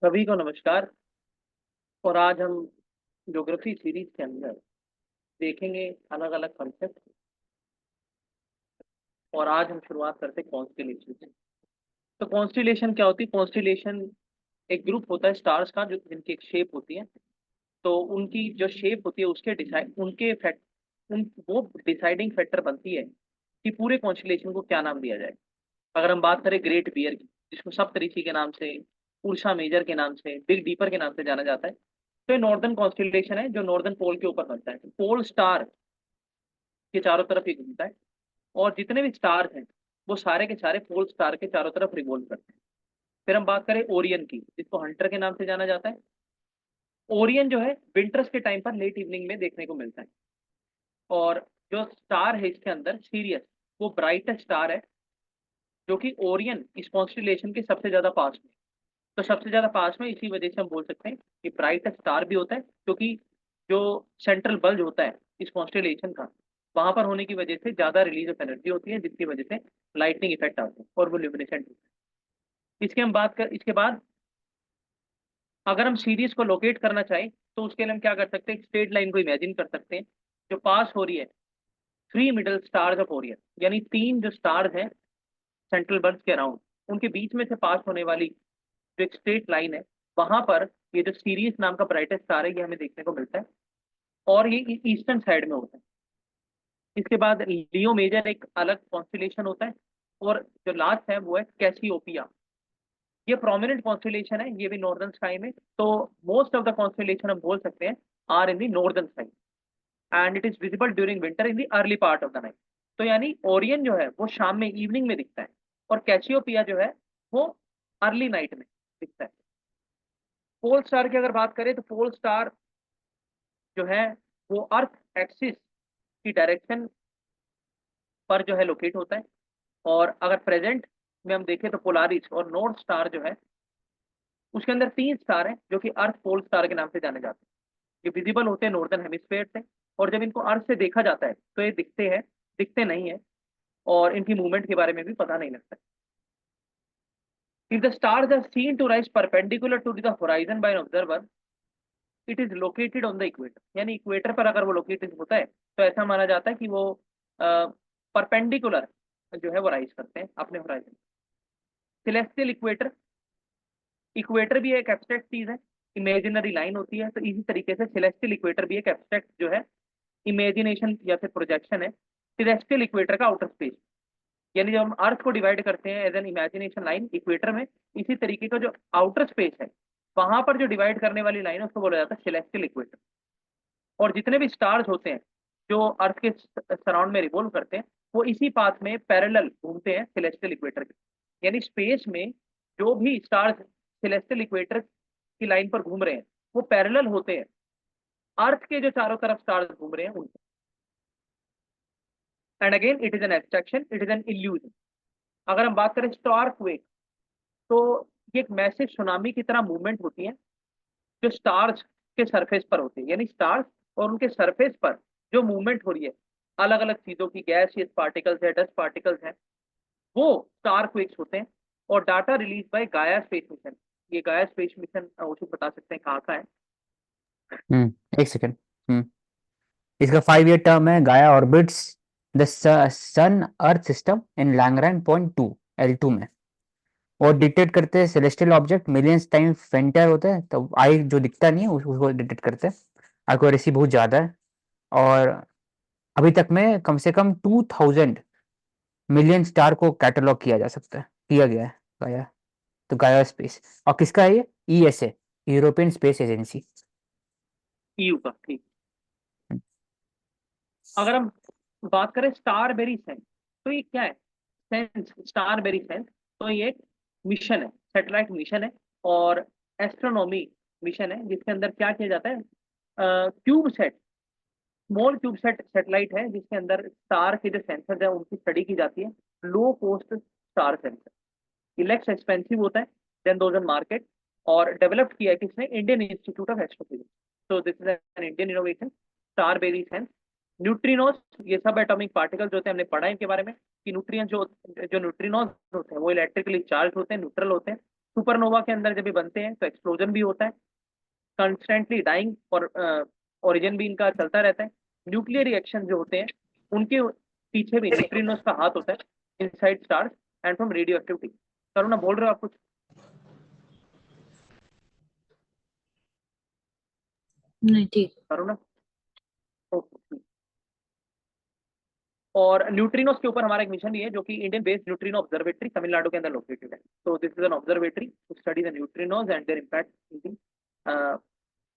सभी को नमस्कार। और आज हम ज्योग्राफी सीरीज के अंदर देखेंगे अलग अलग कॉन्सेप्ट। और आज हम शुरुआत करते हैं कॉन्स्टिलेशन से। तो कॉन्स्टिलेशन क्या होती है? कॉन्स्टिलेशन एक ग्रुप होता है स्टार्स का, जो जिनकी एक शेप होती है। तो उनकी जो शेप होती है उसके डिसाइड उनके फैक्ट उन वो डिसाइडिंग फैक्टर बनती है कि पूरे कॉन्स्टिलेशन को क्या नाम दिया जाए। अगर हम बात करें ग्रेट बियर की, जिसको सप्तऋषि के नाम से, उर्सा मेजर के नाम से, बिग डीपर के नाम से जाना जाता है, तो ये नॉर्दर्न कॉन्स्टिलेशन है जो नॉर्दर्न पोल के ऊपर बनता है। पोल स्टार के चारों तरफ ये घूमता है। और जितने भी स्टार्स हैं वो सारे के सारे पोल स्टार के चारों तरफ रिवॉल्व करते हैं। फिर हम बात करें ओरियन की, जिसको हंटर के नाम से जाना जाता है। ओरियन जो है विंटर्स के टाइम पर लेट इवनिंग में देखने को मिलता है। और जो स्टार है इसके अंदर सीरियस, वो ब्राइटेस्ट स्टार है, जो कि ओरियन इस कॉन्स्टिलेशन के सबसे ज्यादा पास में। तो सबसे ज्यादा पास में इसी वजह से हम बोल सकते हैं कि ब्राइटेस्ट स्टार भी होता है, क्योंकि जो सेंट्रल बल्ब होता है इस कॉन्स्टिलेशन का, वहां पर होने की वजह से ज्यादा रिलीज ऑफ एनर्जी होती है, जिसकी वजह से लाइटनिंग इफेक्ट आता है और वो ल्यूमिनेसेंट होता है। इसके बाद अगर हम सीरीज को लोकेट करना चाहें तो उसके लिए हम क्या कर सकते हैं? स्ट्रेट लाइन को इमेजिन कर सकते हैं जो पास हो रही है three middle stars of Orion, यानी तीन जो स्टार्स हैं सेंट्रल बल्ब के अराउंड, उनके बीच में से पास होने वाली जो एक स्ट्रेट लाइन है, वहां पर ये जो सीरीज नाम का ब्राइटेस्ट स्टार है ये हमें देखने को मिलता है। और ये ईस्टर्न साइड में होता है। इसके बाद लियो मेजर एक अलग कॉन्स्टिलेशन होता है। और जो लास्ट है वो है कैसियोपिया। ये प्रोमिनेंट कॉन्स्टिलेशन है, ये भी नॉर्दर्न स्काई में। तो मोस्ट ऑफ द कॉन्स्टिलेशन हम बोल सकते हैं are in the northern sky, and it is visible during winter in the early part of the night. तो यानी ओरियन जो है वो शाम में, इवनिंग में दिखता है, और कैसियोपिया जो है वो अर्ली नाइट में दिखता है। पोल स्टार की अगर बात करें तो पोल स्टार जो है वो अर्थ एक्सिस की डायरेक्शन पर जो है लोकेट होता है। और अगर प्रेजेंट में हम देखें तो पोलारिस और नॉर्थ स्टार जो है, उसके अंदर तीन स्टार हैं जो कि अर्थ पोल स्टार के नाम से जाने जाते हैं। ये विजिबल होते हैं नॉर्दर्न हेमिस्फेयर से, और जब इनको अर्थ से देखा जाता है तो ये दिखते नहीं है, और इनकी मूवमेंट के बारे में भी पता नहीं लगता। If the stars are seen to rise perpendicular to the horizon by an observer, it is located on the equator. यानी इक्वेटर पर अगर वो लोकेटेड होता है तो ऐसा माना जाता है कि वो परपेंडिकुलर जो है वो राइज करते हैं अपने होराइजन। सिलेस्टियल इक्वेटर, इक्वेटर भी एक एब्स्ट्रैक्ट चीज है, इमेजिनरी लाइन होती है। तो इसी तरीके से सिलेस्टियल इक्वेटर भी एक एब्स्ट्रैक्ट जो है इमेजिनेशन या फिर प्रोजेक्शन है सिलेस्टियल इक्वेटर का आउटर स्पेस। यानी जब हम अर्थ को डिवाइड करते हैं as an imagination line equator में, इसी तरीके का जो आउटर स्पेस है वहां पर जो डिवाइड करने वाली लाइन है उसको बोला जाता है सिलेस्टियल इक्वेटर। और जितने भी स्टार्स होते हैं जो अर्थ के सराउंड में रिवॉल्व करते हैं, वो इसी पाथ में पैरेलल घूमते हैं सेलेस्टियल इक्वेटर के। यानी स्पेस में जो भी स्टार्स सेलेस्टियल इक्वेटर की लाइन पर घूम रहे हैं वो पैरेलल होते हैं अर्थ के जो चारों तरफ स्टार्स घूम रहे हैं उनसे। And again it is an abstraction, it is an illusion. अगर हम बात करें स्टार क्वेक, तो ये एक मैसिव सुनामी की तरह मूवमेंट होती है जो स्टार्स के सरफेस पर होती है। यानी स्टार्स और उनके सरफेस पर जो मूवमेंट हो रही है अलग अलग चीजों की, गैसियस पार्टिकल्स है, डस्ट पार्टिकल्स हैं, वो स्टार क्वेक्स होते हैं। और डाटा रिलीज बाय गाया स्पेस मिशन। ये गाया स्पेस मिशन उसको बता सकते हैं कहाँ का है। एक सेकेंड। इसका 5 ईयर टर्म है। Gaia orbits the sun earth system in Lagrange point 2 L2 में, और डिटेक्ट करते हैं celestial object millions time fainter होता है, तो आई जो दिखता नहीं है उसको डिटेक्ट करते हैं। एक्यूरेसी बहुत ज़्यादा है। और अभी तक में कम से कम 2000 मिलियन स्टार को कैटलॉग किया जा सकता है, किया गया है गाया। तो गाया स्पेस, और किसका है ये? ESA, European space agency. EU का, ठीक। अगर हम बात करें स्टार बेरी सेंस, तो ये क्या है? सेंस, स्टार बेरी सेंस, तो ये एक मिशन है, सैटेलाइट मिशन है। और एस्ट्रोनॉमी मिशन है, जिसके अंदर क्या किया जाता है? Cube set, small cube set satellite है, जिसके अंदर स्टार के जो सेंसर है उनकी स्टडी की जाती है। Low cost star sensor, elects expensive होता है देन दोज ऑन मार्केट। और डेवलप किया है किसने? Indian Institute of Astrophysics. So this is an Indian innovation, star berry sense. Neutrinos, ये सब एटॉमिक पार्टिकल्स होते हैं, हमने पढ़ा है इनके बारे में कि न्यूट्रियन जो जो न्यूट्रिनोस होते हैं वो इलेक्ट्रिकली चार्ज होते हैं, न्यूट्रल होते हैं। सुपरनोवा के अंदर जब ये बनते हैं तो एक्सप्लोजन भी होता है, कंस्टेंटली डाइंग और ओरिजिन भी इनका चलता रहता है। न्यूक्लियर रिएक्शन जो होते हैं उनके पीछे भी न्यूट्रिनोस का हाथ होता है inside stars and from radio activity. Karuna बोल रहे हो आप कुछ? नहीं ठीक। करुणा ओके। और न्यूट्रिनोस के ऊपर हमारा एक मिशन भी है जो कि Indian based neutrino observatory Tamil Nadu के अंदर लोकेटेड है। तो this is an observatory to study the neutrinos and their impact in the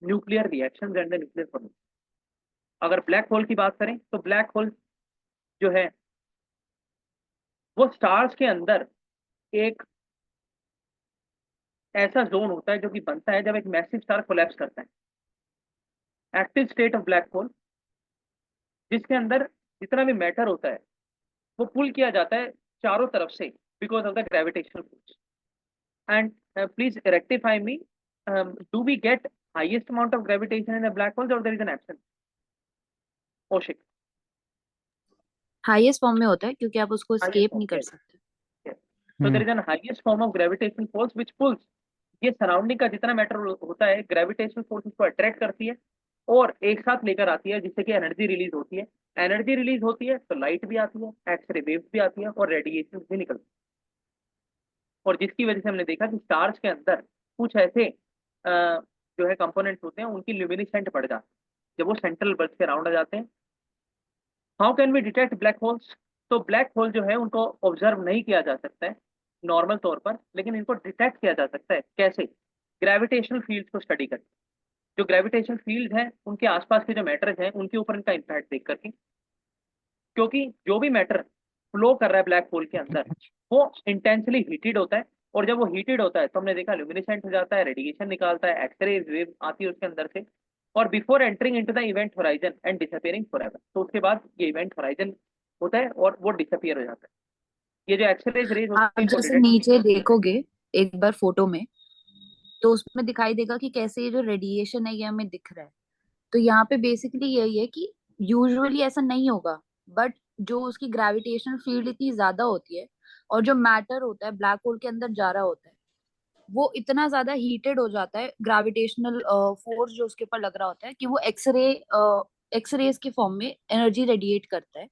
nuclear reactions and the nuclear formation. अगर ब्लैक होल की बात करें तो ब्लैक होल जो है वो स्टार्स के अंदर एक ऐसा जोन होता है जो कि बनता है जब एक मैसिव स्टार कोलैप्स करता है। Active state of black hole जिसके अंदर जितना भी मैटर होता है वो पुल किया जाता है चारों तरफ से because of the gravitational force. And please rectify me, do we get highest amount of gravitation in the black holes और देयर इज एन एब्सेंस? ओशिक हाईएस्ट फॉर्म में होता है क्योंकि आप उसको highest escape form, नहीं कर yes, सकते। yes. So there is an highest form of gravitational force which pulls, ये सराउंडिंग का जितना मैटर होता है ग्रेविटेशनल फोर्स उसको अट्रैक्ट करती है और एक साथ लेकर आती है जिससे कि एनर्जी रिलीज होती है। एनर्जी रिलीज होती है तो लाइट भी आती है, एक्सरे वेव्स भी आती है और रेडिएशन भी निकलती है। और जिसकी वजह से हमने देखा कि स्टार्स के अंदर कुछ ऐसे जो है कंपोनेंट्स होते हैं उनकी ल्यूमिनेसेंट बढ़ जाती है जब वो सेंट्रल बल्ब के अराउंड आ जाते हैं। How can we detect black holes? तो ब्लैक होल जो है उनको ऑब्जर्व नहीं किया जा सकता है नॉर्मल तौर पर, लेकिन इनको डिटेक्ट किया जा सकता है कैसे? ग्रेविटेशनल फील्ड को स्टडी करके। जो ग्रेविटेशनल फील्ड है उनके आसपास के जो मैटर्स हैं उनके ऊपर इनका इम्पैक्ट देख करके, क्योंकि जो भी मैटर फ्लो कर रहा है ब्लैक होल के अंदर वो इंटेंसली हीटेड होता है और जब वो हीटेड होता है तो हमने देखा ल्यूमिनेसेंट हो जाता है, रेडिएशन निकालता है, एक्सरे वेव आती है उसके अंदर से, और before entering into the event horizon and disappearing forever. तो उसके बाद ये इवेंट होराइजन होता है और वो डिसअपियर हो जाता है। ये जो एक्सरेज रेज होती आप है इनको जैसे डिटेक्ट। नीचे देखोगे एक बार फोटो में, तो उसमें दिखाई देगा कि कैसे ये जो रेडिएशन है ये हमें दिख रहा है। तो यहाँ पे बेसिकली यही है कि यूजुअली ऐसा नहीं होगा, बट जो उसकी ग्रेविटेशनल फील्ड इतनी ज्यादा होती है और जो मैटर होता है ब्लैक होल के अंदर जा रहा होता है वो इतना ज्यादा हीटेड हो जाता है, ग्रेविटेशनल फोर्स जो उसके ऊपर लग रहा होता है कि वो एक्सरेज के फॉर्म में एनर्जी रेडिएट करता है।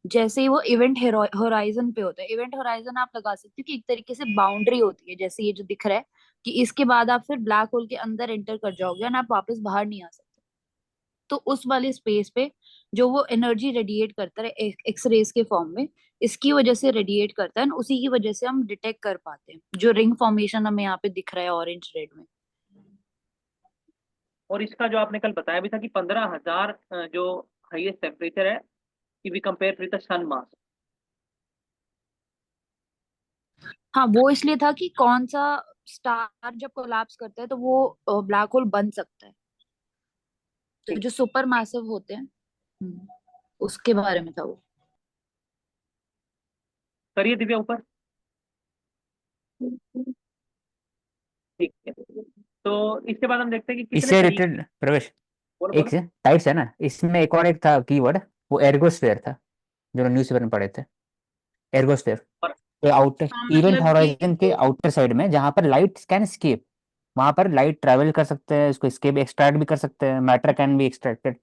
जैसे ही वो इवेंट होराइजन पे होता है, इवेंट होराइजन आप लगा सकते हो कि एक तरीके से बाउंड्री होती है, जैसे ये जो दिख रहा है कि इसके बाद आप फिर ब्लैक होल के अंदर एंटर कर जाओगे और आप वापस बाहर नहीं आ सकते। तो उस वाले स्पेस पे जो वो एनर्जी रेडिएट करता है एक्सरेज के फॉर्म में, इसकी वजह से रेडिएट करता है और उसी की वजह से हम डिटेक्ट कर पाते हैं जो रिंग फॉर्मेशन हमें यहाँ पे दिख रहा है ऑरेंज रेड में। और इसका जो आपने कल बताया भी था कि 15,000 जो हाईएस्ट टेम्परेचर है if we compare with the sun mass। हाँ, वो इसलिए था कि कौन सा स्टार जब कोलैप्स करता है तो वो ब्लैक होल बन सकता है। तो ठीक। जो सुपर मैसिव होते हैं, उसके बारे में था वो। करिए दिव्या ऊपर। ठीक है। तो इसके बाद हम देखते हैं कि कितने इससे तरीके। रिलेटेड प्रवेश बोलो एक बोलो। से टाइप्स है ना, इसमें एक और एक था कीवर्ड, वो एर्गोस्फेयर था जो न्यूज़पेपर में पढ़े थे। एर्गोस्फेयर और के आउटर हाँ इवेंट मतलब कि हॉराइजन के जो आउटर साइड में जहां पर लाइट कैन स्केप, वहां पर लाइट ट्रैवल कर सकते हैं, उसको स्केप एक्सट्रैक्ट भी कर सकते हैं, मैटर कैन बी एक्सट्रैक्टेड।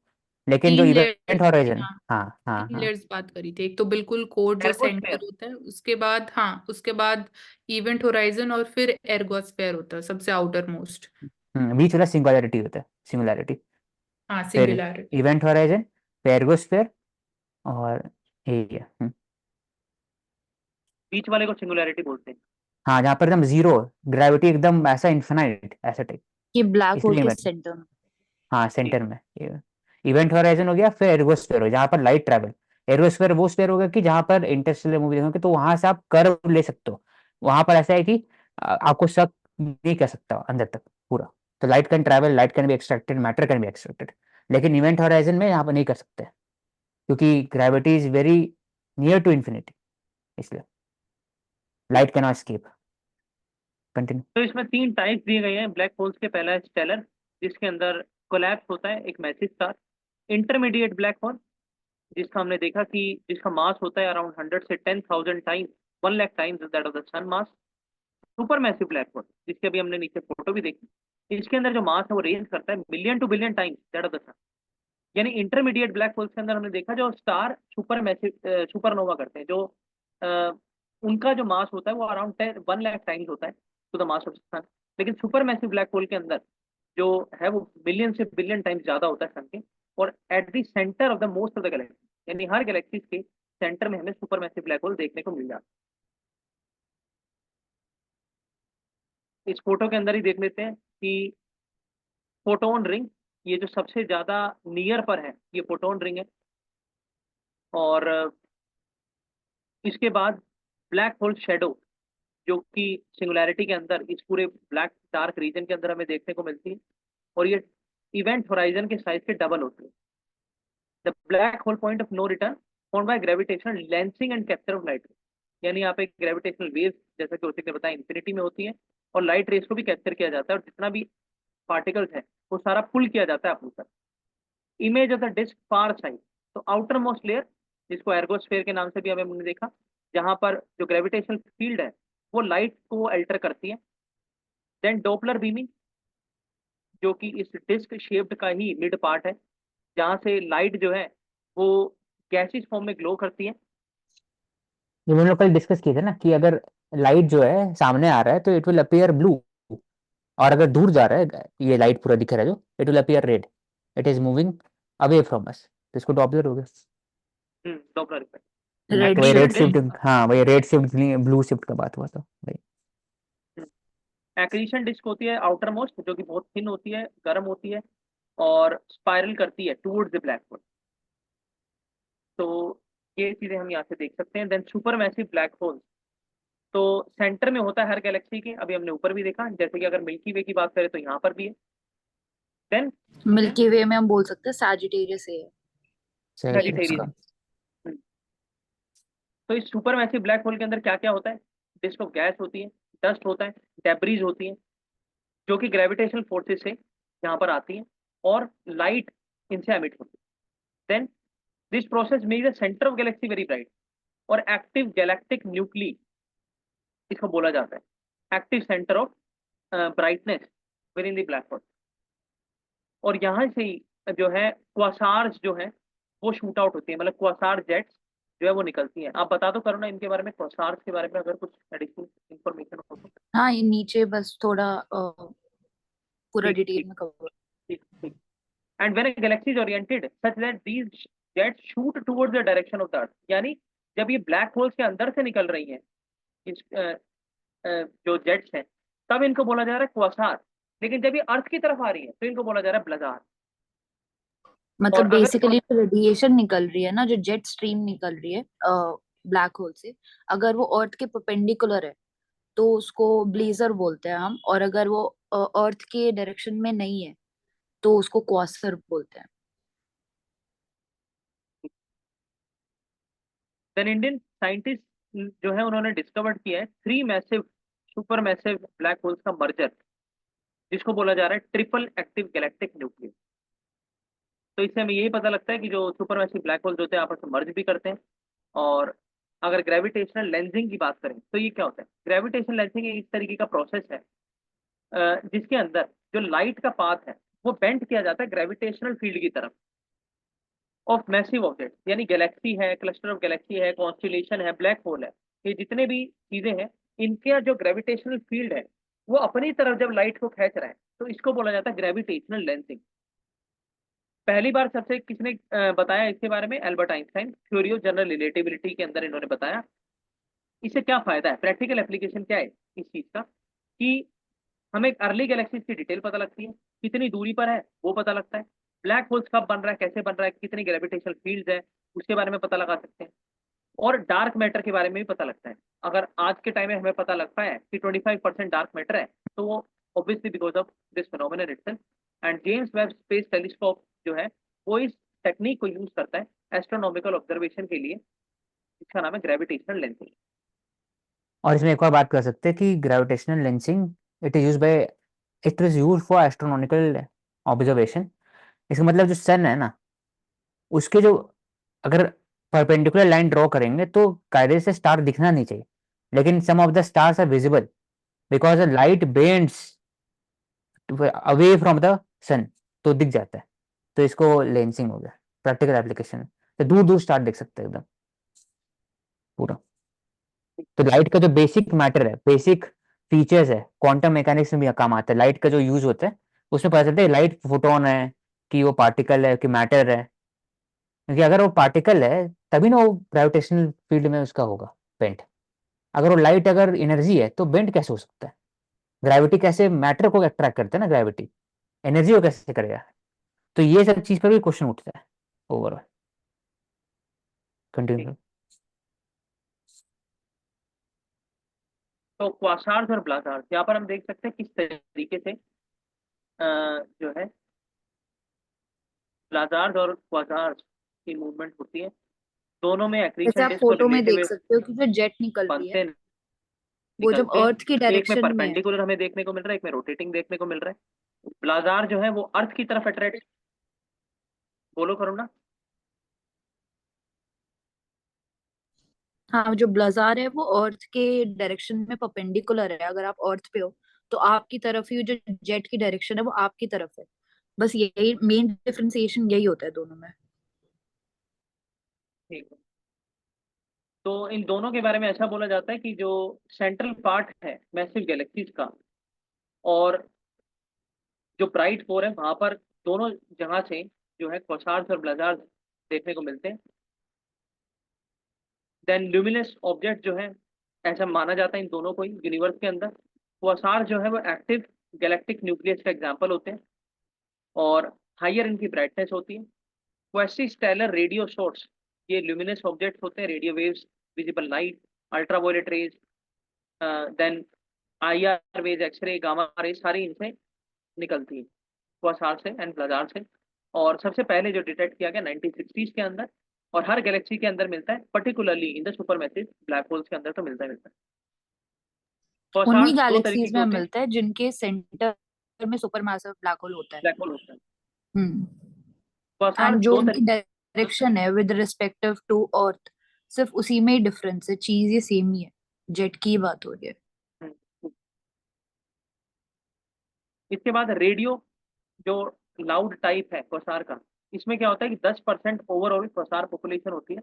लेकिन जो तीन इवेंट लेयर्स की, हॉराइजन, हाँ हाँ हाँ तीन हाँ, लेयर्स बात करी थी। एक तो बिल्कुल कोर जो एर्गोस्फेयर। सेंटर होता है, उसके बाद हाँ उसके बाद इवेंट होराइजन और फिर एर्गोस्फेयर होता है सबसे आउटर मोस्ट। बीच वाला सिंगुलैरिटी होता है, सिंगुलैरिटी। हाँ फिर सिंगुलैरिटी। इवेंट हॉराइजन, फिर एर्गोस्फेयर और एरिया। बीच वाले को सिंगुलैरिटी बोलते हैं। हाँ, जहाँ पर एकदम जीरो ग्रेविटी, एकदम ऐसा इन्फिनाइट ऐसा टाइप, कि ब्लैक होल इसलिए के इवेंट। सेंटर में। हाँ, ठीक। सेंटर में इवेंट हॉराइजन हो गया, फिर एर्गोस्फेयर हो जहाँ पर लाइट ट्रैवल। एर्गोस्फेयर वो स्फेयर होगा कि जहाँ पर इंटरस्टेलर मूवी देखोगे तो वहां से आप कर्व ले सकते हो। वहां पर ऐसा है कि आपको शक नहीं कर सकता अंदर तक पूरा। तो light can travel, light can be extracted, matter can be extracted. लेकिन इवेंट हॉराइजन में यहाँ पर नहीं कर सकते क्योंकि gravity is very near to infinity, इसलिए light can not escape. Continue. तो इसमें 3 टाइप्स दिए गए हैं ब्लैक होल्स के। पहला है स्टेलर जिसके अंदर कोलैप्स होता है एक massive star. Intermediate black hole जिसका हमने देखा कि जिसका मास होता है अराउंड 100 से 10,000 times, 1 lakh times that of the sun mass. Super massive black hole, जिसके अभी हमने नीचे फोटो भी देखी, इसके अंदर जो मास है वो रेंज करता है million to billion times that of the sun. यानी इंटरमीडिएट ब्लैक होल्स के अंदर हमने देखा जो स्टार सुपर मैसिव सुपरनोवा करते हैं, जो उनका जो मास होता है वो अराउंड 1 लाख टाइम्स होता है टू द मास ऑफ सन। लेकिन सुपर मैसिव ब्लैक होल के अंदर जो है वो मिलियन से बिलियन टाइम्स ज्यादा होता है सन के। और at the centre of the most of the Galaxy, यानी हर गैलेक्सी के सेंटर में हमें सुपर मैसिव ब्लैक होल देखने को मिल जाता है। इस फोटो के अंदर ही देख लेते हैं कि फोटोन रिंग, ये जो सबसे ज्यादा नियर पर है ये फोटोन रिंग है। और इसके बाद ब्लैक होल शेडो, जो कि सिंगुलैरिटी के अंदर इस पूरे ब्लैक डार्क रीजन के अंदर हमें देखने को मिलती है, और ये इवेंट होराइजन के साइज के डबल होती है। The black hole point of no return formed by gravitational lensing and capture of light. यानी यहाँ पे ग्रेविटेशनल वेव, जैसा कि उसी ने बताया, इंफिनिटी में होती है, और लाइट रेस को भी कैप्चर किया जाता है, और जितना भी पार्टिकल्स है वो सारा पुल किया जाता है अपनी तरफ। Image of the disk far side, तो आउटर मोस्ट लेयर, जिसको एर्गोस्फेयर के नाम से भी हमें हमने देखा, जहां पर जो ग्रेविटेशनल फील्ड है वो लाइट को अल्टर करती है। देन डोपलर बीमिंग, जो कि इस डिस्क शेप्ड का ही मिड पार्ट है, जहां से लाइट जो है वो गैसियस फॉर्म में ग्लो करती है। ये हम लोग कल डिस्कस किए थे ना कि अगर लाइट जो है सामने आ रहा है तो इट विल अपीयर ब्लू, और अगर दूर जा रहा है ये लाइट पूरा दिख रहा है जो, it will appear red, it is moving away from us. तो इसको डॉपलर हो गया। Doppler effect. रेड तो वही रेड शिफ्ट। शिफ्ट, हाँ वही रेड शिफ्ट ब्लू शिफ्ट का बात हुआ था भाई। एक्रीशन डिस्क होती है आउटर मोस्ट, जो कि बहुत थिन होती है, गर्म होती है, और स्पाइरल करती है टूवर्ड्स द ब्लैक होल। तो ये चीजें हम यहाँ से देख सकते हैं। Then super massive black hole, तो सेंटर में होता है हर गैलेक्सी के, अभी हमने ऊपर भी देखा, जैसे कि अगर मिल्की वे की बात करें तो यहाँ पर भी है। देन मिल्की वे में हम बोल सकते हैं सैजिटेरियस है Sagittarius उसका। का। तो इस सुपर मैसिव ब्लैक होल के अंदर क्या क्या होता है? डिस्क ऑफ गैस होती है, डस्ट होता है, डेब्रीज होती है, जो कि ग्रेविटेशनल फोर्सेस से यहाँ पर आती है, और लाइट इनसे एमिट होती है। Then this process make the centre of galaxy very bright, और एक्टिव गैलेक्टिक न्यूक्ली इसको बोला जाता है, active centre of brightness within the black hole. और यहाँ से ही जो है क्वासार्स जो है वो शूट आउट होती है, मतलब क्वासार जेट्स जो है वो निकलती हैं। आप बता दो करो इनके बारे में, क्वासार्स के बारे में अगर कुछ एडिशनल इंफॉर्मेशन हो तो। हाँ, ये नीचे बस थोड़ा पूरा ठीक डिटेल ठीक में कवर। ठीक ठीक। And when a Galaxy is oriented such that these jets shoot towards the direction of the अर्थ, यानी जब ये ब्लैक होल्स के अंदर से निकल रही हैं इस जो जेट्स हैं, तब इनको बोला जा रहा है क्वासार। लेकिन जब ये अर्थ की तरफ आ रही है तो इनको बोला जा रहा है ब्लजार। मतलब और अगर बेसिकली जो रेडिएशन निकल रही है ना, जो जेट स्ट्रीम निकल रही है ब्लैक होल से, अगर वो अर्थ के परपेंडिकुलर है तो उसको ब्लेजर बोलते हैं हम, और अगर वो अर्थ के डायरेक्शन में नहीं है तो उसको क्वासर बोलते हैं। देन इंडियन साइंटिस्ट जो है उन्होंने डिस्कवर्ड किया है 3 massive super massive black holes का मर्जर, जिसको बोला जा रहा है ट्रिपल एक्टिव गैलेक्टिक न्यूक्लियस। तो इससे हमें यही पता लगता है कि जो सुपर मैसिव ब्लैक होल्स होते हैं आपस में मर्ज भी करते हैं। और अगर ग्रेविटेशनल लेंसिंग की बात करें तो ये क्या होता है? ग्रेविटेशनल लेंसिंग एक इस तरीके का प्रोसेस है जिसके अंदर जो लाइट का पाथ है वो बेंड किया जाता है ग्रेविटेशनल फील्ड की तरफ ऑफ मैसिव ऑब्जेक्ट, यानी गैलेक्सी है, क्लस्टर ऑफ गैलेक्सी है, कॉन्स्टिलेशन है, ब्लैक होल है, ये जितने भी चीजें हैं, इनका जो ग्रेविटेशनल फील्ड है वो अपनी तरफ जब लाइट को खींच रहा है तो इसको बोला जाता है ग्रेविटेशनल लेंसिंग। पहली बार सबसे किसने बताया इसके बारे में? Albert Einstein, theory of general relativity के अंदर इन्होंने बताया। इससे क्या फायदा है, प्रैक्टिकल एप्लीकेशन क्या है इस चीज का, कि हमें अर्ली गैलेक्सीज की डिटेल पता लगती है, कितनी दूरी पर है वो पता लगता है, ब्लैक होल्स कब बन रहा है, कैसे बन रहा है, कितनी ग्रेविटेशनल फील्ड्स है उसके बारे में पता लगा सकते हैं, और डार्क मैटर के बारे में भी पता लगता है। अगर आज के टाइम में हमें पता लगता है कि 25% डार्क मैटर है, तो वो obviously because of this phenomenon itself. And James Webb space telescope जो है वो इस टेक्निक को यूज करता है एस्ट्रोनॉमिकल ऑब्जर्वेशन के लिए, इसका नाम है ग्रेविटेशनल लेंसिंग। और इसमें एक और बात कर सकते हैं कि gravitational lensing it is use for astronomical observation. इसका मतलब जो सन है ना, उसके जो, अगर परपेंडिकुलर लाइन ड्रॉ करेंगे तो कायदे से स्टार दिखना नहीं चाहिए, लेकिन some of the stars are visible because light bends away from the sun, तो दिख जाता है। तो इसको लेंसिंग हो गया, प्रैक्टिकल एप्लीकेशन। तो दूर दूर स्टार देख सकते हैं एकदम पूरा। तो लाइट का जो बेसिक मैटर है, बेसिक फीचर्स है, क्वांटम मैकेनिक्स में भी काम आता है। लाइट का जो यूज होता है उसमें पता चलता है लाइट फोटोन है कि वो पार्टिकल है कि मैटर है। क्योंकि अगर वो पार्टिकल है तभी ना वो ग्रेविटेशनल फील्ड में उसका होगा बेंट। अगर वो लाइट अगर एनर्जी है तो बेंट कैसे हो सकता है? ग्रेविटी कैसे मैटर को अट्रैक्ट करता है ना, ग्रेविटी एनर्जी को कैसे करेगा? तो ये सब चीज पर भी क्वेश्चन उठता है ओवरऑल। कंटिन्यू। तो क्वासार्स और ब्लाजार्स यहाँ पर हम देख सकते हैं किस तरीके से जो है ब्लाजार्स और क्वासार्स की मूवमेंट होती है। दोनों में जैसे एक्रीशन आप डिस्क और फोटो में रिलेटिव देख वेव सकते हो कि जो जेट निकल रही बनते है हैं, वो जब निकलते हैं। अर्थ की एक में डायरेक्शन में है। परपेंडिकुलर हमें देखने को मिल रहा है, एक में रोटेटिंग देखने को मिल रहा है। ब्लाजार जो है वो अर्थ की तरफ अट्रैक्ट, बोलो करुणा। हाँ, जो ब्लाजार है वो अर्थ के डायरेक्शन में परपेंडिकुलर है। अगर आप अर्थ पे हो तो आपकी तरफ ही जो जेट की डायरेक्शन है वो आपकी तरफ है। बस यही मेन डिफरेंशिएशन यही होता है दोनों में। ठीक है। तो इन दोनों के बारे में ऐसा बोला जाता है कि जो सेंट्रल पार्ट है मैसिव गैलेक्सीज का, और जो ब्राइट कोर है वहां पर दोनों जगह से जो है क्वासार्स और ब्लाजार्स देखने को मिलते हैं। देन ल्यूमिनस ऑब्जेक्ट जो है, ऐसा माना जाता है इन दोनों को ही यूनिवर्स के अंदर। क्वासार जो है वो एक्टिव गैलेक्टिक न्यूक्लियस का एग्जाम्पल होते हैं और हाइयर इनकी ब्राइटनेस होती है। क्वेसी स्टेलर रेडियो सोर्स, ये ल्यूमिनस ऑब्जेक्ट होते हैं, radio waves, visible light, ultraviolet rays, then IR waves, x ray, gamma rays, सारी इनसे निकलती है क्वासार से एंड ब्लाजार से। और सबसे पहले जो डिटेक्ट किया गया 1960s के अंदर, और हर गैलेक्सी के अंदर मिलता है, particularly in the supermassive black holes के अंदर तो मिलता ही मिलता है। उन्हीं क्वासार्स दो तरीके गैलेक्सीज के में होते हैं, मिलता है जिनके सेंटर में सुपरमासिव ब्लैक होल होता है। ब्लैक होल होता है। हम्म। क्वासार्स एंड जो दो उनकी तरीके। डायरेक्शन है विद रिस्पेक्टिव टू अर्थ, सिर्फ उसी में ही डिफरेंस है, चीज ये सेम ही है। जेट की बात हो रही है। हम्म, इसके बाद रेडियो, जो लाउड टाइप है क्वासार का, इसमें क्या होता है कि 10% ओवरऑल क्वासार पॉपुलेशन होती है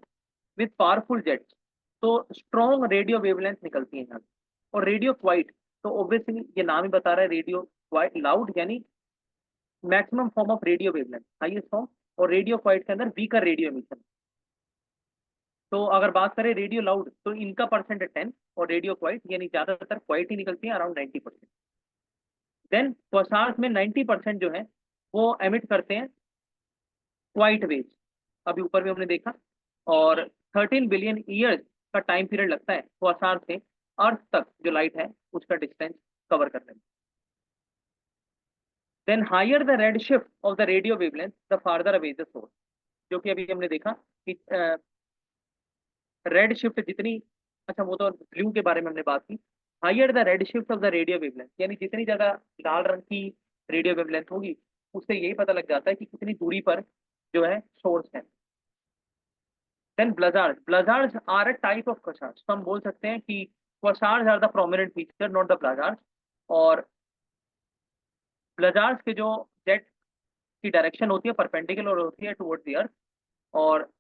विद पावरफुल जेट्स। तो स्ट्रॉन्ग रेडियो वेवलेंथ निकलती है यहाँ से। और रेडियो क्वाइट, तो ऑब्वियसली ये नाम ही बता रहा है, रेडियो क्वाइट लाउड यानी maximum form of radio wavelength, highest form. और रेडियो क्वाइट के अंदर वीकर रेडियो एमिशन। तो अगर बात करें रेडियो लाउड तो इनका परसेंट है 10, और रेडियो क्वाइट यानी ज्यादातर क्वाइट ही निकलती है, अराउंड 90%। देन क्वासार्स में 90% जो है वो एमिट करते हैं क्वाइट वेव्स, अभी ऊपर भी हमने देखा। और 13 बिलियन ईयर्स का टाइम पीरियड लगता है क्वासार से अर्थ तक जो लाइट है उसका डिस्टेंस कवर करने में। Then higher the red shift of the radio wavelength the farther away the source, जो कि अभी हमने देखा कि रेड शिफ्ट जितनी, अच्छा वो तो ब्लू के बारे में हमने बात की। Higher the red shift of the radio wavelength, यानी जितनी ज्यादा लाल रंग की रेडियो वेवलेंथ होगी उससे यही पता लग जाता है कि कितनी दूरी पर जो है सोर्स है। Then blazars, blazars are a type of quasars. तो हम बोल सकते हैं कि quasars are the prominent feature, not the blazars. और ब्लाजार्स के जो जेट की डायरेक्शन होती है परपेंडिकुलर होती है टुवर्ड्स द अर्थ, और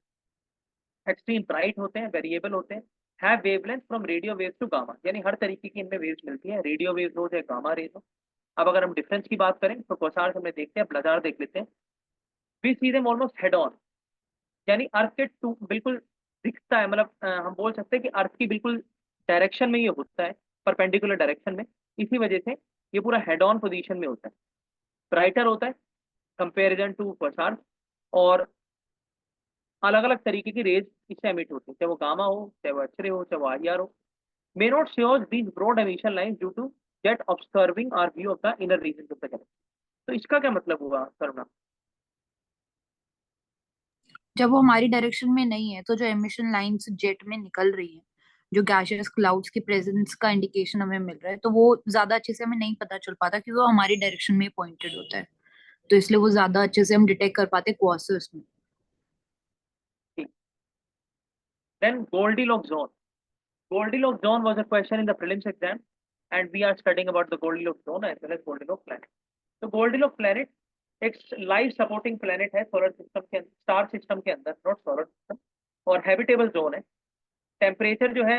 एक्सट्रीम ब्राइट होते हैं, वेरिएबल होते हैं, have wavelength from radio waves to gamma, यानी हर तरीके की इनमें वेव्स मिलती हैं, रेडियो वेव्स हो चाहे गामा रेज हो। अब अगर हम डिफरेंस की बात करें तो क्वासार्स हमें देखते हैं, ब्लाजार देख लेते हैं। We see them almost head on, यानी अर्थ के टू बिल्कुल दिखता है, मतलब हम बोल सकते हैं कि अर्थ की बिल्कुल डायरेक्शन में ये होता है, परपेंडिकुलर डायरेक्शन में। इसी वजह से ये पूरा हेड ऑन पोजीशन में होता है, ब्राइटर होता है कंपेरिजन टू क्वासार्स। और अलग अलग तरीके की रेज इससे एमिट होती है, चाहे वो गामा हो, चाहे वो एक्सरे हो, चाहे वो IR हो। May not show these broad emission lines due to jet obscuring our view of the inner regions of the galaxy. तो इसका क्या मतलब हुआ करुणा? जब वो हमारी डायरेक्शन में नहीं है तो जो एमिशन लाइंस जेट में निकल रही है, जो गैसियस क्लाउड्स की प्रेजेंस का इंडिकेशन हमें मिल रहा है, तो वो ज्यादा अच्छे से हमें नहीं पता चल पाता क्योंकि वो हमारी डायरेक्शन में पॉइंटेड होता है। तो इसलिए वो ज्यादा अच्छे से हम डिटेक्ट कर पाते क्वार्टर्स में। Then Goldilocks zone. Goldilocks zone was a question in the prelims exam, and we are studying about the Goldilocks zone as well as Goldilocks planet. तो Goldilocks planet एक लाइफ सपोर्टिंग प्लेनेट है solar system के star system के अंदर, not solar system, और habitable zone है। Temperature जो है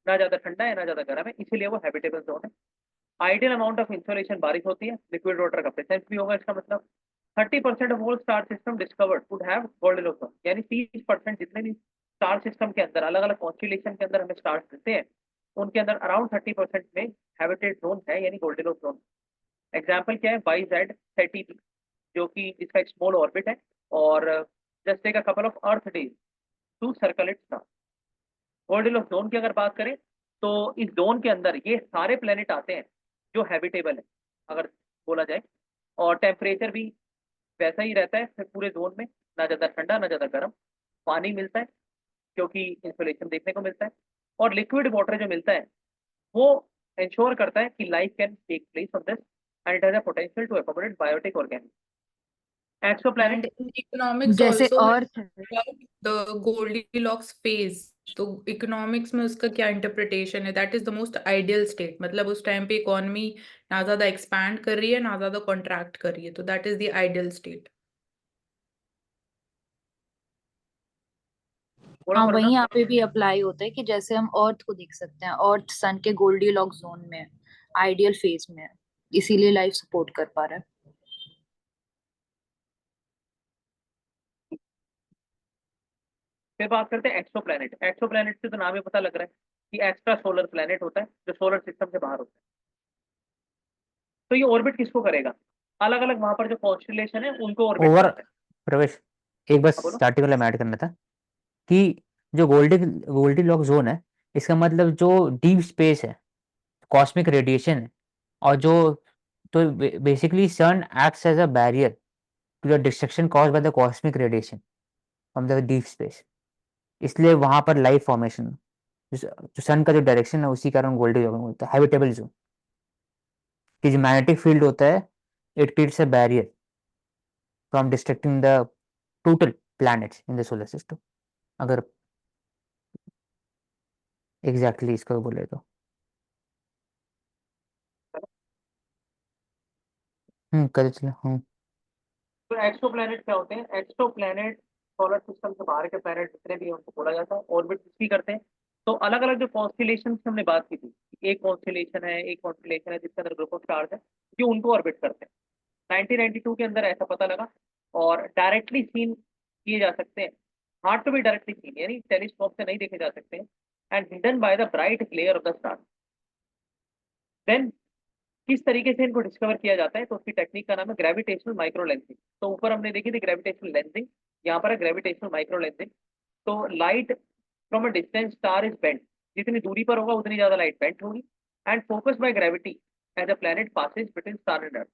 ना ज्यादा ठंडा है ना ज्यादा गर्म है, इसीलिए वो हैबिटेबल जोन है। आइडियल अमाउंट ऑफ इंसोलेशन बारिश होती है, लिक्विड वाटर का प्रेजेंस भी होगा। इसका मतलब 30% of whole star system discovered would have Goldilocks zone, यानी 30% जितने भी स्टार सिस्टम के अंदर अलग अलग कॉन्स्टिलेशन के अंदर हमें स्टार्स मिलते हैं, उनके अंदर अराउंड 30% में हैबिटेट जोन है, यानी गोल्डिलोक्स जोन। एग्जाम्पल क्या है, YZ30b, जो कि इसका एक स्मॉल ऑर्बिट है और just take a couple of earth days to circle its star. Goldilocks zone की अगर बात करें तो इस जोन के अंदर ये सारे प्लेनेट आते हैं जो हैबिटेबल है अगर बोला जाए, और टेम्परेचर भी वैसा ही रहता है फिर पूरे जोन में, ना ज़्यादा ठंडा ना ज़्यादा गर्म। पानी मिलता है क्योंकि इंसुलेशन देखने को मिलता है, और लिक्विड वाटर जो मिलता है वो इंश्योर करता है कि life can take place on this and it has a potential to accommodate biotic organism. Exoplanet And in economics जैसे also अर्थ है, about the Goldilocks phase, तो इकोनॉमिक्स में उसका क्या इंटरप्रिटेशन है? That is the most ideal state, मतलब उस टाइम पे इकोनॉमी ना ज्यादा एक्सपैंड कर रही है ना ज्यादा कॉन्ट्रैक्ट कर रही है, तो that is the ideal state. बोला हाँ करो वही ना। यहाँ पे भी अप्लाई होता है कि जैसे हम अर्थ को देख सकते हैं, अर्थ सन के गोल्डीलॉक्स जोन में आइडियल फेज में है, इसीलिए लाइफ सपोर्ट कर पा रहा है। फिर बात करते हैं एक्सोप्लैनेट। एक्सोप्लैनेट से तो नाम ही पता लग रहा है कि एक्स्ट्रा सोलर प्लैनेट होता है जो सोलर सिस्टम से बाहर होता है। तो ये ऑर्बिट किसको करेगा, अलग अलग वहां पर जो कॉन्स्टिलेशन है उनको ऑर्बिट ओवर करता है। प्रवेश, एक बस हाँ बोलो। स्टार्टिंग वाला मैं ऐड करना था कि जो गोल्डी लॉक जोन है, इसका मतलब जो डीप स्पेस है, कॉस्मिक रेडिएशन है, और जो तो basically sun acts as a barrier to the destruction caused by the cosmic radiation from the deep space. इसलिए वहां पर लाइफ फॉर्मेशन, जो सन का जो डायरेक्शन है उसी कारण गोल्डी जोन होता है, हैबिटेबल जोन। कि जो मैग्नेटिक फील्ड होता है, it creates a barrier from distracting the total planets in the solar system, अगर एग्जैक्टली इसको बोले तो। कर चलो। तो एक्सोप्लैनेट क्या होते हैं, एक्सोप्लैनेट सोलर सिस्टम से बाहर के प्लैनेट जितने भी हैं उनको बोला जाता है, ऑर्बिट भी करते हैं। तो अलग अलग जो कॉन्स्टिलेशन की हमने बात की थी, एक कॉन्स्टिलेशन है जिसके अंदर ग्रुप ऑफ स्टार्स है जो उनको ऑर्बिट करते हैं। 1992 के अंदर ऐसा पता लगा, और डायरेक्टली सीन किए जा सकते हैं, hard to be directly seen, यानी टेलीस्कोप से नहीं देखे जा सकते हैं, and hidden by the bright glare of the star. Then किस तरीके से इनको डिस्कवर किया जाता है, तो उसकी टेक्निक का नाम है ग्रेविटेशनल माइक्रो लेंसिंग। तो ऊपर हमने देखी थी ग्रेविटेशनल लेंसिंग, यहाँ पर है ग्रेविटेशनल माइक्रो लेंसिंग। तो light from a distance star is bent, जितनी दूरी पर होगा उतनी ज्यादा लाइट बेंट होगी, and focus by gravity as a planet passes between star and earth.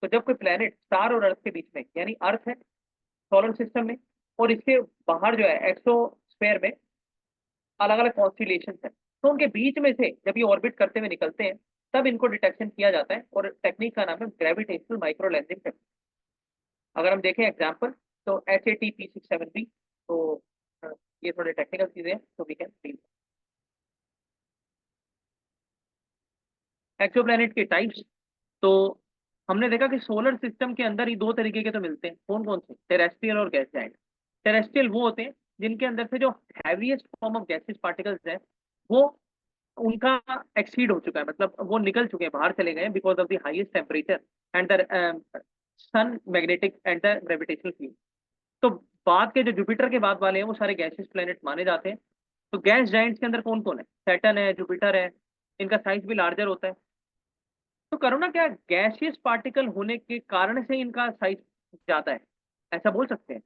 तो जब कोई प्लैनेट स्टार और अर्थ के बीच में, यानी अर्थ है सोलर सिस्टम में और इसके बाहर जो है एक्सोस्फेयर में अलग अलग कॉन्स्टिलेशन है, तो उनके बीच में से जब ये ऑर्बिट करते हुए निकलते हैं तब इनको डिटेक्शन किया जाता है, और टेक्निक का नाम है ग्रेविटेशनल माइक्रो लेंसिंग टेक्निक। अगर हम देखें एग्जाम्पल, तो HAT-P67b, तो ये थोड़े टेक्निकल चीजें हैं, तो वी कैन सी एक्सोप्लैनेट के टाइप्स। तो हमने देखा कि सोलर सिस्टम के अंदर ही दो तरीके के तो मिलते हैं, कौन कौन से, टेरेस्ट्रियल और गैस जाइंट। टेरेस्ट्रियल वो होते हैं जिनके अंदर से जो heaviest form of gases particles हैं वो उनका एक्सीड हो चुका है, मतलब वो निकल चुके हैं, बाहर चले गए because of the highest temperature and the sun magnetic and the gravitational field. तो बाद के जो जुपिटर के बाद वाले हैं वो सारे गैसेस प्लेनेट माने जाते हैं। तो गैस जाइंट्स के अंदर कौन कौन है, सैटर्न है, जुपिटर है, इनका साइज भी लार्जर होता है। तो करो ना, क्या गैसियस पार्टिकल होने के कारण से इनका साइज ज्यादा है, ऐसा बोल सकते हैं?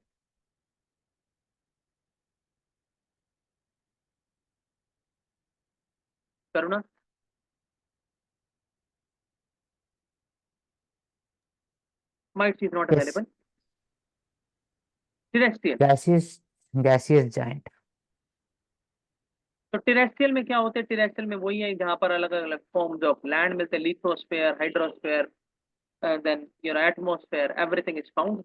करो ना। Might is not yes, available. Terrestrial. Gaseous, gaseous giant. तो टेरेस्ट्रियल में क्या होता है, टेरेस्ट्रियल में वही है जहां पर अलग अलग फॉर्म्स ऑफ लैंड मिलते हैं, lithosphere, hydrosphere, then your atmosphere, everything is found.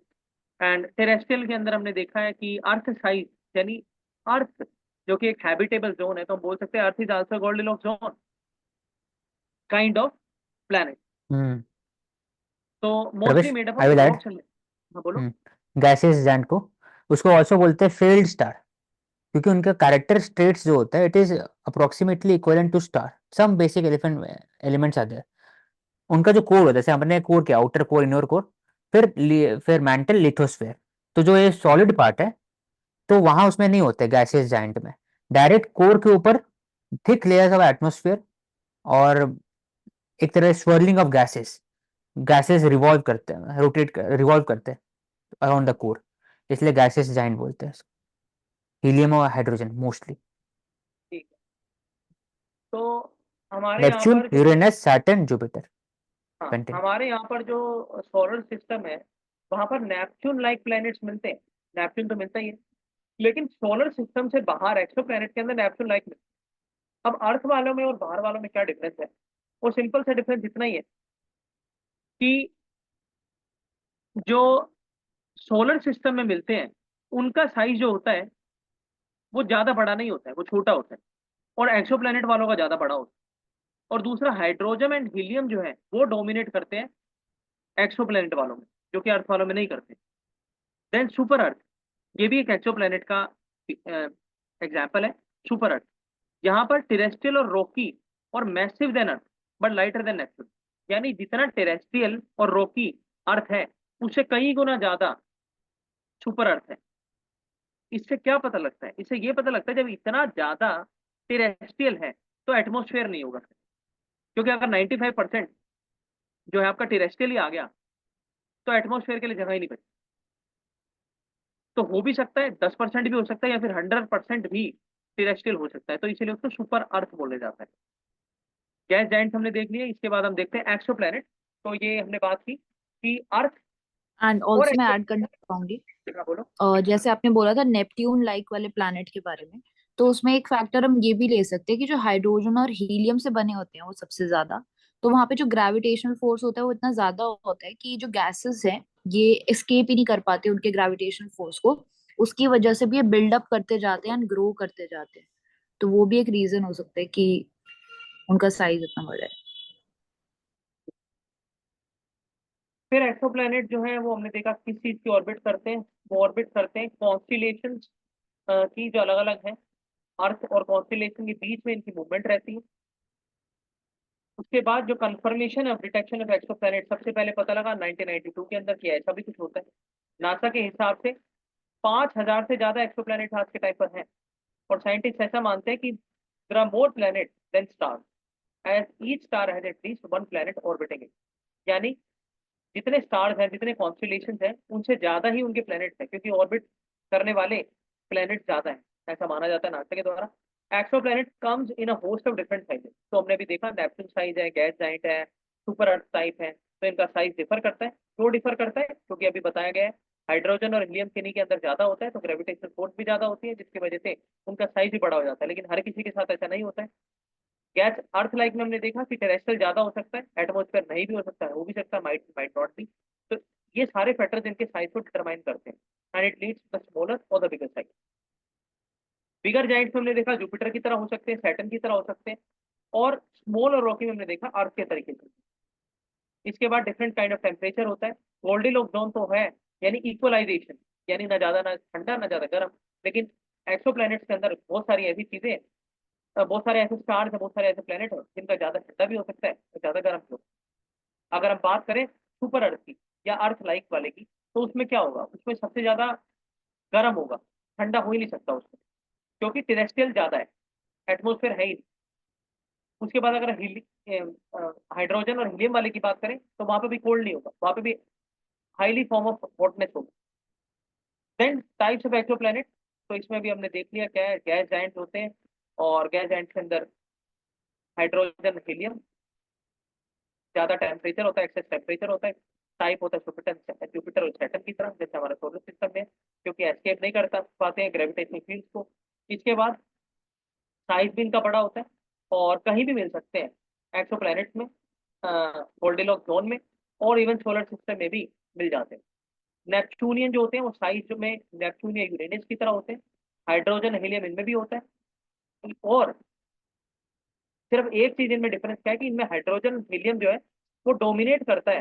And terrestrial के अंदर हमने देखा है कि अर्थ साइज, यानी अर्थ जो कि एक हैबिटेबल जोन है, तो हम बोल सकते हैं earth is also Goldilocks zone. Kind of planet. Hmm तो मोस्टली प्रवेश, made up I of will add rocks and, हाँ बोलो। गैसेस जाइंट को, उसको ऑल्सो बोलते हैं फेल्ड स्टार, क्योंकि उनका कैरेक्टर ट्रेट्स जो होता है it is approximately equivalent to star, some basic elements आते हैं। उनका जो कोर होता है, जैसे हमने कोर किया, आउटर कोर, इनर कोर, फिर मैंटल, लिथोस्फेयर। तो जो ये सॉलिड पार्ट है, तो वहां उसमें नहीं होते गैसेस जाइंट में। डायरेक्ट कोर के ऊपर थिक लेयर्स ऑफ एटमोस्फेयर, और एक तरह swirling of gases, gases revolve करते हैं, रिवॉल्व करते हैं अराउंड द कोर, इसलिए गैसेस जाइंट बोलते हैं। हीलियम और हाइड्रोजन मोस्टली। ठीक है, तो हमारे यहाँ नेपच्यून, पर जो, यूरेनस, सैटर्न, जुपिटर। हाँ कंटिन्यू। हमारे यहाँ पर जो सोलर सिस्टम है, वहां पर नेपच्यून लाइक प्लैनेट्स मिलते हैं। नेपच्यून तो मिलता ही है, लेकिन सोलर सिस्टम से बाहर एक्सो प्लैनेट के अंदर नेपच्यून लाइक मिलते हैं। अब अर्थ वालों में और बाहर वालों में क्या डिफरेंस है? वो सिंपल सा डिफरेंस इतना ही है कि जो सोलर सिस्टम में मिलते हैं, उनका साइज जो होता है वो ज्यादा बड़ा नहीं होता है, वो छोटा होता है, और एक्सो प्लैनेट वालों का ज्यादा बड़ा होता है। और दूसरा, हाइड्रोजन एंड हीलियम जो है वो डोमिनेट करते हैं एक्सो प्लैनेट वालों में, जो कि अर्थ वालों में नहीं करते। देन सुपर अर्थ, ये भी एक एक्सो प्लैनेट का एग्जाम्पल है। सुपर अर्थ, यहाँ पर टेरेस्ट्रियल और रॉकी और massive than earth but lighter than Neptune, यानी जितना टेरेस्ट्रियल और रॉकी अर्थ है, उससे कई गुना ज्यादा सुपर अर्थ है। इससे क्या पता लगता है? इससे ये पता लगता है जब इतना ज्यादा टेरेस्ट्रियल है तो एटमोस्फेयर नहीं होगा, क्योंकि अगर 95% जो है आपका टेरेस्ट्रियल ही आ गया तो एटमोस्फेयर के लिए जगह ही नहीं बची। तो हो भी सकता है 10% भी हो सकता है, या फिर 100% भी टेरेस्ट्रियल हो सकता है, तो इसलिए उसको सुपर अर्थ बोले जाता है। गैस जाइंट्स हमने देख लिया, इसके बाद हम देखते हैं एक्सो प्लैनेट। तो ये हमने बात की कि अर्थ एंड और ऑल्सो मैं एक्सो, ऐड करना चाहूंगी, बोलो। जैसे आपने बोला था नेपट्यून लाइक वाले प्लैनेट के बारे में, तो उसमें एक फैक्टर हम ये भी ले सकते हैं कि जो हाइड्रोजन और हीलियम से बने होते हैं वो सबसे ज्यादा, तो वहां पे जो ग्रेविटेशनल फोर्स होता है वो इतना ज्यादा होता है कि जो गैसेस हैं ये एस्केप ही नहीं कर पाते उनके ग्रेविटेशनल फोर्स को। उसकी वजह से भी ये बिल्डअप करते जाते हैं एंड ग्रो करते जाते हैं। तो वो भी एक रीजन हो सकता है कि उनका साइज इतना बड़ा है। फिर एक्सो प्लैनेट जो है वो हमने देखा किस चीज की ऑर्बिट करते हैं। वो ऑर्बिट करते हैं कॉन्स्टिलेशन की, जो अलग अलग है। अर्थ और कॉन्स्टिलेशन के बीच में इनकी मूवमेंट रहती है। उसके बाद जो confirmation of detection of exoplanet सबसे पहले पता लगा 1992 के अंदर, किया ऐसा भी कुछ होता है। नासा के हिसाब से 5000 से ज्यादा एक्सोप्लैनेट आज के टाइम पर हैं, और साइंटिस्ट ऐसा मानते हैं कि there are more planet than stars, as each star has at least one planet orbiting it. यानी जितने स्टार्स हैं, जितने कॉन्स्टिलेशन हैं, उनसे ज्यादा ही उनके प्लैनेट हैं, क्योंकि ऑर्बिट करने वाले प्लैनेट ज्यादा हैं, ऐसा माना जाता है नासा के द्वारा। Exoplanet comes in a host of different sizes. तो हमने भी देखा नेपच्यून साइज है, गैस जाइंट है, सुपर अर्थ टाइप है। तो इनका साइज डिफर करता है। क्यों डिफर करता है? क्योंकि अभी बताया गया है हाइड्रोजन और हीलियम किन्हीं के अंदर ज्यादा होता है, तो ग्रेविटेशनल फोर्स भी ज्यादा होती है, जिसकी वजह से उनका साइज भी बड़ा हो जाता है। लेकिन हर किसी के साथ ऐसा नहीं होता है। गैस अर्थ लाइक में हमने देखा कि टेरेस्ट्रियल ज्यादा हो सकता है, एटमोस्फेयर नहीं भी हो सकता है, हो भी सकता है, माइट माइट नॉट भी। तो ये सारे फैक्टर्स इनके साइज को डिटरमाइन करते हैं, and it leads the smaller और the bigger size. Bigger giants में हमने देखा जुपिटर की तरह हो सकते हैं, सैटर्न की तरह हो सकते हैं, और स्मॉल और रॉकी में हमने देखा अर्थ के तरीके से। इसके बाद डिफरेंट काइंड ऑफ टेम्परेचर होता है। गोल्डीलॉक्स जोन तो है, यानी इक्वलाइजेशन, यानी ना ज्यादा ना ठंडा ना ज्यादा गर्म। लेकिन एक्सो के अंदर बहुत सारी ऐसी चीजें हैं, बहुत सारे ऐसे स्टार्स हैं, बहुत सारे ऐसे प्लेनेट हैं जिनका ज्यादा ठंडा भी हो सकता है और ज्यादा गर्म भी हो सकता है। अगर हम बात करें सुपर अर्थ की या अर्थ लाइक वाले की, तो उसमें क्या होगा? उसमें सबसे ज्यादा गर्म होगा, ठंडा हो ही नहीं सकता उसमें, क्योंकि टेरेस्ट्रियल ज्यादा है, एटमोस्फेयर है ही नहीं। उसके बाद अगर हाइड्रोजन और हीलियम वाले की बात करें, तो वहां पे भी कोल्ड नहीं होगा, वहां पे भी हाईली फॉर्म ऑफ हॉटनेस होगा। देन टाइप्स ऑफ एक्सोप्लैनेट, तो इसमें भी हमने देख लिया क्या है, गैस जाइंट होते हैं, और गैस जाइंट के अंदर हाइड्रोजन हीलियम, ज्यादा टेम्परेचर होता है, एक्सेस टेम्परेचर होता है। टाइप होता है जुपिटर, जुपिटर और सैटर्न की तरह, जैसे हमारा सोलर सिस्टम में, क्योंकि एस्केप नहीं करता पाते हैं ग्रेविटेशनल फील्ड को। इसके बाद साइज भी इनका बड़ा होता है, और कहीं भी मिल सकते हैं एक्सो में, गोल्डीलॉक्स जोन में, और इवन सोलर सिस्टम में भी मिल जाते हैं। नेपच्यूनियन जो होते हैं वो साइज में नेपच्यून या यूरेनस की तरह होते हैं। हाइड्रोजन हीलियम इनमें भी होता है। और सिर्फ एक चीज इनमें डिफरेंस क्या है कि इनमें हाइड्रोजन हीलियम जो है वो डोमिनेट करता है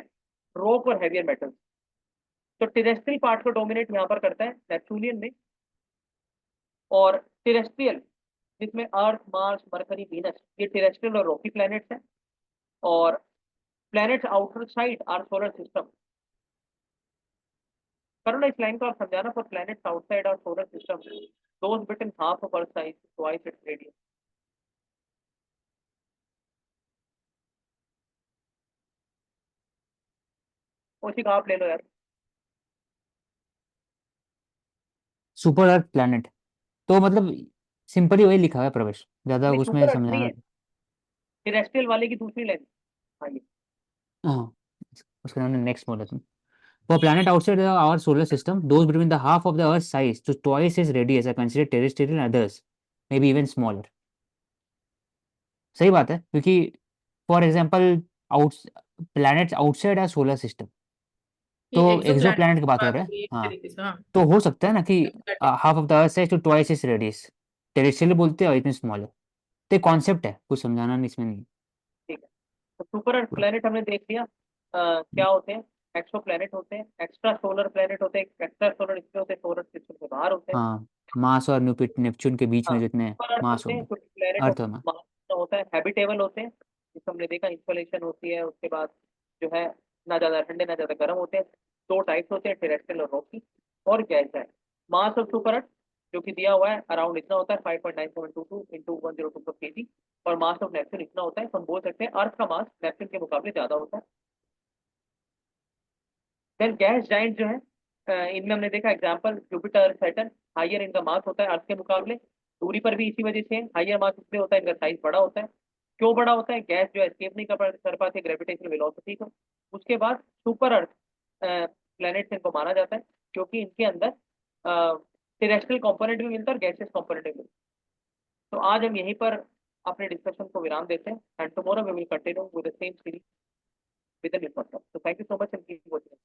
रॉक और हैवियर मेटल्स। तो टेरेस्ट्रियल पार्ट को डोमिनेट यहाँ पर करता है नेपच्यूनियन में, और टेरेस्ट्रियल जिसमें अर्थ, मार्स, मरकरी, वीनस, ये टेरेस्ट्रियल और रॉकी प्लैनेट्स हैं। और planets outer side our solar system. करो ना इस लाइन को आप समझाना, for planets outside our solar system those between half of earth size twice its radius. उसी का आप ले लो यार। सुपर अर्थ प्लैनेट, तो मतलब सिंपली वही लिखा हुआ है प्रवेश, ज्यादा नहीं उसमें सुपर अर्थ नहीं समझाना। है, टेरेस्ट्रियल वाले की दूसरी लाइन। हाँ ये हाँ, उसका नाम नेक्स्ट बोला तुम। For planet outside our solar system, those between the half of the Earth's size to twice its radius are considered terrestrial, and others maybe even smaller. सही बात है, क्योंकि for example out planets outside our solar system, तो ये एक्सो exoplanet planet की बात हो बात रहे हो हैं। रही है एक हाँ, तरीके से। हाँ, तो हो सकता है ना कि exactly. Half of the earth size to twice its radius, terrestrial बोलते हैं और इतने स्मॉलर। तो कॉन्सेप्ट है, कुछ समझाना नहीं इसमें नहीं। ठीक है। तो सुपर अर्थ प्लैनेट हमने देख लिया। क्या होते हैं? एक्सो प्लैनेट होते हैं, एक्स्ट्रा सोलर प्लैनेट होते हैं। एक्स्ट्रा सोलर इसलिए होते हैं सोलर सिस्टम से बाहर होते हैं। हाँ, मार्स और नेपच्यून के बीच हाँ, में जितने सुपर अर्थ मास होते हैं होंगे, कुछ प्लैनेट अर्थ और मास। होता है, हैबिटेबल होते हैं, जिसको हमने देखा इंसुलेशन होती है। उसके बाद जो है ना ज्यादा ठंडे ना ज्यादा गर्म होते हैं। दो टाइप्स होते हैं, टेरेस्ट्रियल और रॉकी। और गैस है मास ऑफ सुपर अर्थ जो कि दिया हुआ है अराउंड इतना होता है 5.9722 इंटू 1024 kg। और मास ऑफ नेपच्यून इतना होता है, तो हम बोल सकते हैं अर्थ का मास नेपच्यून के मुकाबले ज्यादा होता है। देन गैस जाइंट जो है इनमें हमने देखा एग्जांपल जुपिटर, सैटर्न, हायर इनका मास होता है अर्थ के मुकाबले। दूरी पर भी इसी वजह से हायर मास इसलिए होता है, इनका साइज बड़ा होता है। क्यों बड़ा होता है? गैस जो एस्केप नहीं कर पाते ग्रेविटेशनल वेलोसिटी को। उसके बाद सुपर अर्थ प्लैनेट्स इनको माना जाता है क्योंकि इनके अंदर टेरेस्ट्रियल कंपोनेंट भी मिलता है और गैसियस कंपोनेंट भी मिलता है। तो आज हम यहीं पर अपने डिस्कशन को विराम देते हैं, and tomorrow we will continue with the same series with a new podcast. So thank you so much and keep watching.